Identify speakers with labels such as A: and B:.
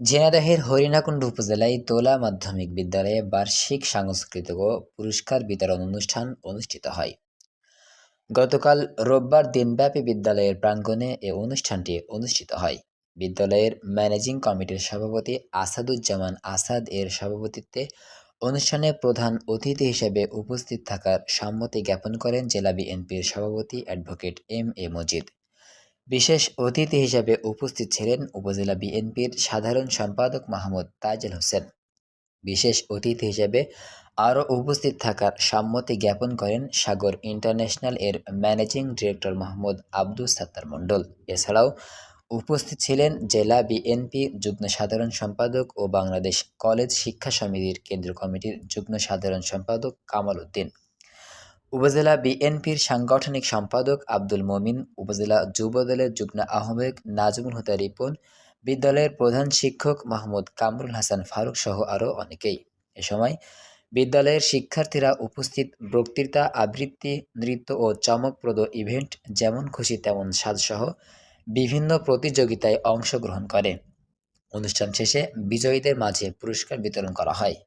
A: ঝিনাইদহের হরিণাকুণ্ডু উপজেলায় তোলা মাধ্যমিক বিদ্যালয়ে বার্ষিক সাংস্কৃতিক ও পুরস্কার বিতরণ অনুষ্ঠান অনুষ্ঠিত হয়। গতকাল রোববার দিনব্যাপী বিদ্যালয়ের প্রাঙ্গণে এ অনুষ্ঠানটি অনুষ্ঠিত হয়। বিদ্যালয়ের ম্যানেজিং কমিটির সভাপতি আসাদুজ্জামান আসাদ এর সভাপতিত্বে অনুষ্ঠানে প্রধান অতিথি হিসেবে উপস্থিত থাকার সম্মতি জ্ঞাপন করেন জেলা বিএনপির সভাপতি অ্যাডভোকেট এম এ মজিদ। বিশেষ অতিথি হিসেবে উপস্থিত ছিলেন উপজেলা বিএনপির সাধারণ সম্পাদক মাহমুদ তাজেল হোসেন। বিশেষ অতিথি হিসেবে আরও উপস্থিত থাকার সম্মতি জ্ঞাপন করেন সাগর ইন্টারন্যাশনাল এর managing director Mohammad Abdus Sattar মণ্ডল। এছাড়াও উপস্থিত ছিলেন জেলা বিএনপি যুগ্ম সাধারণ সম্পাদক ও বাংলাদেশ কলেজ শিক্ষা সমিতির কেন্দ্রীয় কমিটির যুগ্ম সাধারণ সম্পাদক কামাল উদ্দিন, উপজেলা বিএনপির সাংগঠনিক সম্পাদক আব্দুল মমিন, উপজেলা যুবদলের যুগ্ম আহ্বায়ক নাজমুল হুদা রিপন, বিদ্যালয়ের প্রধান শিক্ষক মাহমুদ কামরুল হাসান ফারুক সহ আরও অনেকেই। এ সময় বিদ্যালয়ের শিক্ষার্থীরা উপস্থিত বক্তৃতা, আবৃত্তি, নৃত্য ও চমকপ্রদ ইভেন্ট যেমন খুশি তেমন সাজসহ বিভিন্ন প্রতিযোগিতায় অংশগ্রহণ করে। অনুষ্ঠান শেষে বিজয়ীদের মাঝে পুরস্কার বিতরণ করা হয়।